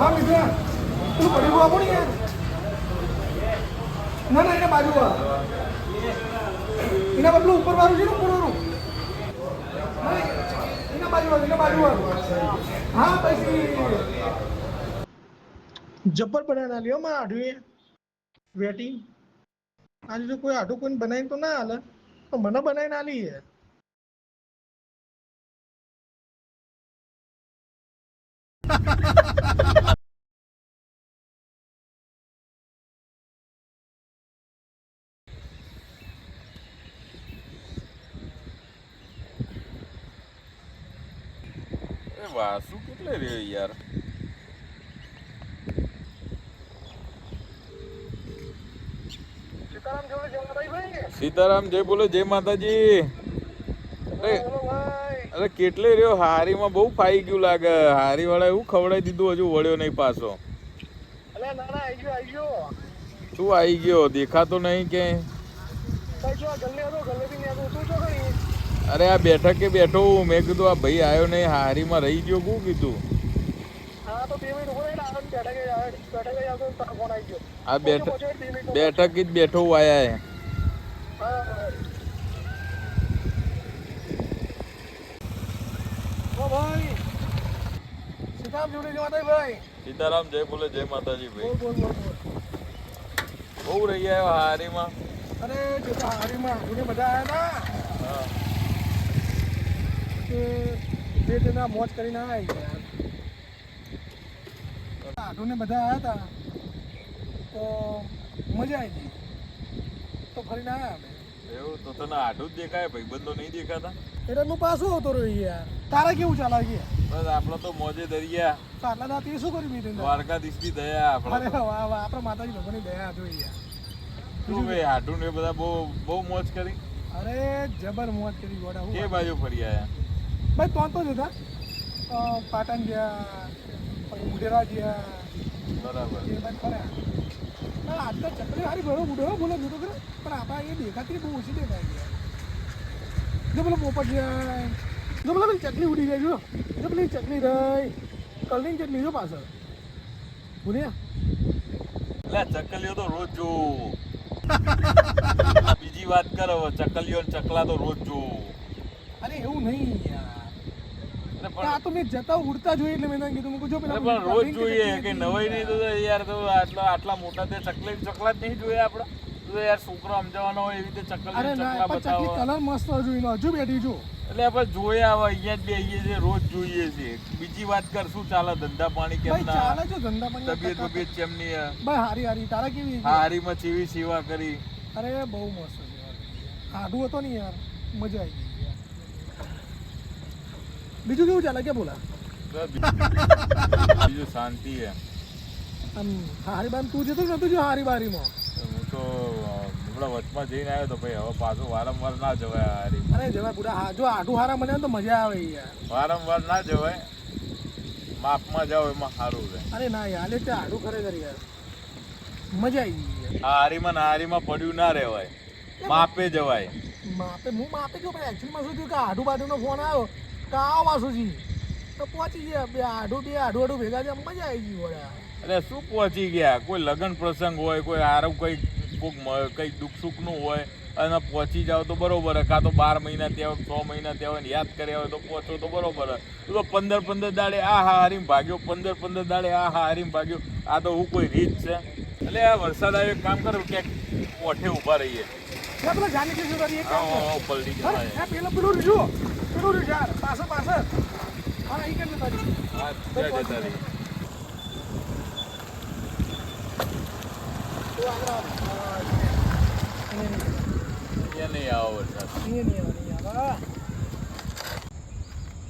હા મિત્ર તું પડી ગયો કોણ યાર ના ના એને બાજુ એના બદલું ઉપર વાળું છે ને ઉપર વાળું એના બાજુ હા પછી જબ્બર બનાવી લ્યો માં આઢુએ વેટિંગ આજે જો કોઈ આઢું કોઈને બનાવીને તો ના હાલે તો મને બનાવીને આલી છે વાસુ કેટલે રહ્યો યાર સીતારામ જય બોલો જય માતાજી અરે કેટલે રહ્યો હારીમાં બહુ ફાઈ ગયું લાગે હારી વાળા એવું ખવડાવી દીધું હજુ વળ્યો નહીં પાછો શું આવી ગયો દેખાતો નહીં કે અરે આ બેઠકે બેઠો મેં કીધું આ ભાઈ આવ્યો નહીં હારીમાં રહી ગયો શું કીધું આ બેઠક જ બેઠો આયા સીતારામ જય બોલે જય માતાજી ભાઈ બહુ રહી આવ્યો હારીમાં અરે જો તો હારીમાં આઢુને બધા આવ્યા હતા બે જણા મોજ કરીને આવ્યા યાર આઢુને બધા આવ્યા હતા તો મજા આવી ગઈ તો ફરીને આવ્યા અમે એવું તો તને આઢું જ દેખાય ભાઈબંધો નહીં દેખાતા એટલે હું પાછો આવતો રહ્યો યાર તારા કેવું ચાલે ગયા બસ આપડે તો મોજે દરિયા તો આટલા દાંતી શું કર્યું બીજું દ્વારકાધીશ ની દયા આપડે અરે વાહ વાહ આપડે માતાજી ભગવાનની દયા જોઈ યાર શું ભાઈ આઢું ને બધા બહુ મોજ કરી અરે જબર મોજ કરી ગોડા કે બાજુ ફરી આયા ભાઈ તો જ હતા પાટણ ગયા પછી મુઢેરા ગયા બરાબર એ બાદ ફર્યા ના આજ તો ચકલી હારી ઘણો બુઢો બોલો નહોતો કરે પણ આપણા એ દેખાતી બહુ ઓછી દેખાય ગયા જો બોલો પોપટ જાય જો બોલો પેલી ચકલી ઉડી જાય જો પેલી ચકલી રહી કલની ચટણી જો પાછળ ભૂલ્યા એટલે ચકલીઓ તો રોજ જોઉં બીજી વાત કરો ચકલીઓ ચકલા તો રોજ જોઉં અરે એવું નહીં યાર આ તો મેં જતા ઉડતા જોઈએ એટલે મેં કીધું મૂકું જો પણ રોજ જોઈએ કે નવાઈ નહીં તો યાર તો આટલા મોટા તે ચકલા જ નહીં જોઈએ આપણે તો યાર છોકરો સમજાવવાનો હોય એવી રીતે ચકલી ચકલા બતાવો કલર મસ્ત જોઈને હજુ બેઠી જો એટલે આપણે જોયા હવે અહીંયા જ બેહીએ છીએ રોજ જોઈએ છીએ બીજી વાત કર શું ચાલે ધંધા પાણી કેમ ના ચાલે જો ધંધા પાણી તબિયત કેમની ભાઈ હારી તારા કેવી હારીમાં ચેવી સેવા કરી અરે બહુ મસ્ત છે આડું હતો ને યાર મજા આવી ગઈ બીજું કેવું ચાલે કે બોલા બીજું શાંતિ હે આમ હારી બાર તું જતો નતું જો હારી બારીમાં હું તો હમણાં વચમાં જઈને આવ્યો તો ભાઈ હવે પાછું વારંવાર ના જવાય હારી અરે જવાય પૂરા જો આઢું હારા મને તો મજા આવે યાર વારંવાર ના જવાય માપમાં જાવ એમાં સારું રહે અરે ના યાર એટલે આઢું ખરેખર યાર મજા આવી ગઈ આ હારીમાં પડ્યું ના રહેવાય માપે જવાય હું માપે જો ભાઈ એકચ્યુઅલીમાં શું થયું કે આઢું બાઢુનો ફોન આવ્યો તો આવો વાસુજી તો પહોંચી ગયા બે આઢું ભેગા છે મજા આવી ગઈ વળ્યા એટલે શું પહોંચી ગયા કોઈ લગ્ન પ્રસંગ હોય કોઈ હારું કંઈક દુઃખ સુખનું હોય અને પહોંચી જાવ તો બરોબર કાં તો 12 મહિના ત્યાં હોય 6 મહિના ત્યાં હોય યાદ કર્યા હોય તો પહોંચો તો બરોબર તો 15 દાડે આ હારીમ ભાગ્યો 15 દાડે આ હારીમ ભાગ્યો આ તો હું કોઈ રીત છે એટલે આ વરસાદ આવ્યો કામ કરું ક્યાંક ઓઠે ઊભા રહીએ પેલા જાણી કે શું કરીએ પલટી જવાય પેલું રહ્યું યાર પાછળ હા અહીં કેમ તારી હા જતા રહી નહીં આવો વરસાદ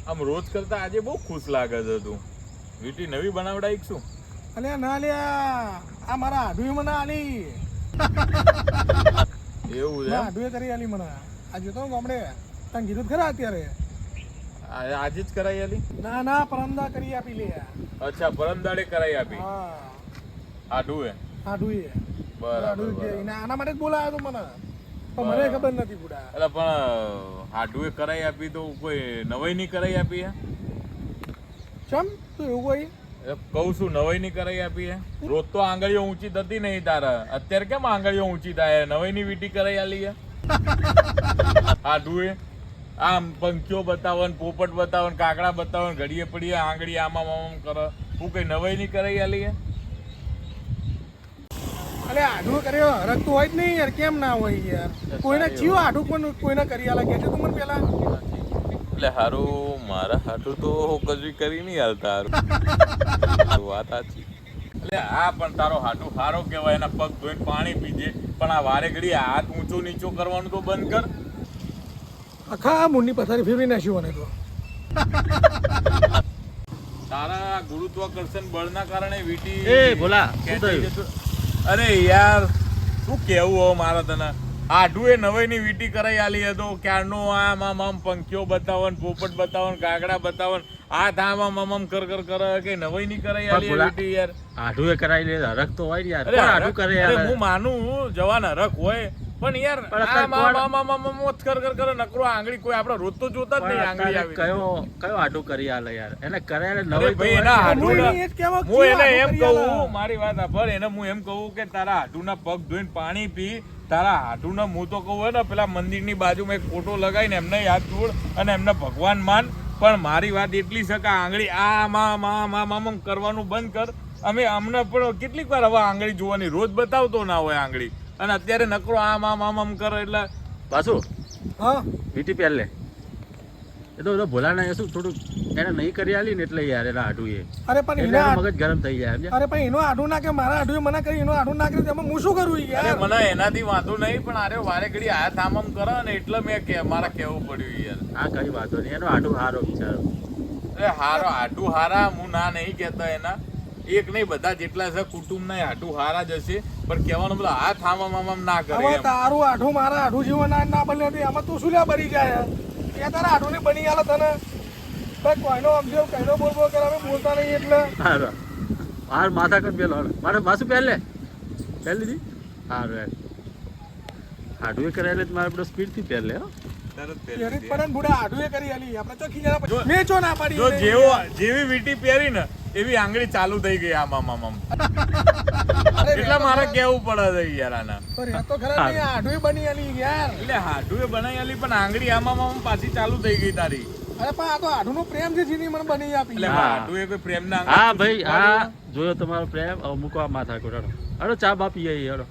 આમ રોજ કરતા આજે બહુ ખુશ લાગે છે તું વીટી નવી બનાવડાઈ શું અલ્યા ના લ્યા આ મારા આઢુએ મને આલી એવું છે આઢુએ કરી આલી મને આજે તો ગામડે તને કીધું ખરા અત્યારે આજે જ કરાઈ આલી ના પરમદા કરી આપી લે અચ્છા પરમદાડે કરાઈ આપી હા આઢુએ બરાબર આના માટે જ બોલાયો તો મને પણ મને ખબર નથી બુડા એટલે પણ આઢુએ કરાઈ આપી તો કોઈ નવાઈ નહીં કરાઈ આપી હે ચમ તો એવું કોઈ કહું છું નવાઈ ની કરાઈ આપી હે રોજ તો આંગળીઓ ઊંચી થતી નહીં તારા અત્યારે કેમ આંગળીઓ ઊંચી થાય નવાઈ ની વીટી કરાઈ આલી હે આડુએ આમ પંખીઓ બતાવો ને પોપટ બતાવો ને કાકડા બતાવો ને ઘડીએ પડીએ આંગળી આમાં આમ કરે હું કઈ નવાઈ ની કરાઈ આલી હે અલે આઢું કર્યો હરક તો હોય જ નહીં યાર કેમ ના હોય યાર કોઈને ચિયો આઢું પણ કોઈને કરી આલા કે તું મને પેલા એટલે હારું મારા હાટું તો કશું કરી નહીં હાલતા હારું વાત સાચી એટલે હા પણ તારો હાટું હારો કહેવાય એના પગ ધોઈને પાણી પીજે પણ આ વારે ઘડી હાથ ઊંચો નીચો કરવાનું તો બંધ કર આખા મુંડની પથારી ફેરવી નાખ્યું મને તો તારા ગુરુત્વાકર્ષણ બળના કારણે વીટી એ ભોલા શું ખેંચાઈ થયું? જતું. અરે યાર શું કેવું હો મારા તને આઢુએ નવાઈની વીટી કરાઈ આલી હતો ક્યારનો આમ પંખીઓ બતાવો ને પોપટ બતાવો ને કાગડા બતાવો ને હાથ આમ કર કરે કે નવાઈની કરાઈ આલી ભોલા, વીટી યાર આઢુએ કરાવી લે હરખ તો હોય ને યાર અરે કોણ આઢું કરે યાર અરે હું માનું જવાન હરખ હોય પણ યાર પણ અત્યારે આમ મોત કર નકરો આંગળી કોઈ આપણે રોજ તો જોતા જ નહીં આંગળી આવી કયો આઢું કરી આલે યાર એને કરે અરે નવાઈ ભાઈ એના હું હાડુના એ જ કહેવા હું એને આઢું એમ કરી આલા. કહું મારી વાત સાંભળ એને હું એમ કહું કે તારા હાડુના પગ ધોઈને પાણી પી તારા હાડુના હું તો કહું ને પેલા મંદિરની બાજુમાં એક ફોટો લગાવીને એમને યાદ જોડ અને એમને ભગવાન માન પણ મારી વાત એટલી છે કે આંગળી આમ કરવાનું બંધ કર અમે અમને પણ કેટલીક વાર હવે આંગળી જોવાની રોજ બતાવતો ના હોય આંગળી અને અત્યારે નકરો આમ કરે એટલે પાછું હા વીટી પહેલે એ તો ભોલાના એ શું થોડું એને નહીં કરી આલી ને એટલે યાર એના આઢું એ અરે પણ એટલે એના એનું મગજ ગરમ થઈ જાય સમજ્યા? અરે પણ એનો આઢું ના કે મારા આઢુએ મને કરી એનો આઢું ના કરી તેમાં હું શું કરું અરે યાર મને એનાથી વાંધો નહીં પણ અરે વારે ઘડી હાથ આમ કરે ને એટલે મેં મારા કહેવું પડ્યું યાર આ કઈ વાંધો નહીં એનો આઢું હારો બિચારો અરે હારો હાડું હારા હું ના નહીં કહેતો એના એક નહીં બધા જેટલા છે કુટુંબ ના હાડું હારા જ હશે પણ કહેવાનું બધું હાથ આમ ના કરે હવે એમ. તારું આઢું મારા આઢું જેવો ના બને તો એમાં તું શું લ્યા બની જાય કે તારા આઢું ને બની આલે તને ભાઈ કોઈનો અબજો કઈનો બોલ કરે અમે બોલતા નહીં એટલે હારો હાર માથા કર પેલો મારે માસું પહેલે દીધી હારું યાર આઢું એ કરાયેલે તો મારે બધો સ્પીડથી પહેલે હો તરત પહેરી એરી દે. પડે ને બુડા આઢુએ કરી આલી આપણે ચોખી જરા જો- મેં ચો ના પાડી જો એને. જેવી વીટી પહેરી ને એવી આંગળી ચાલુ થઈ ગઈ આમ અરે એટલે મારે કેવું પડે છે યાર આના પણ એ તો ખરા નહીં આઢુએ બની આલી યાર એટલે હાડુએ બનાવી આલી પણ આંગળી આમ પાછી ચાલુ થઈ ગઈ તારી અરે પણ આ તો આઢુનો પ્રેમ છે જેની મને બની આપી એટલે હા. હાડુએ કોઈ પ્રેમ ના હા ભાઈ હા જોયો તમારો પ્રેમ હવે મૂકો આ માથા કોટાડો હડો ચા બા પીએ હડો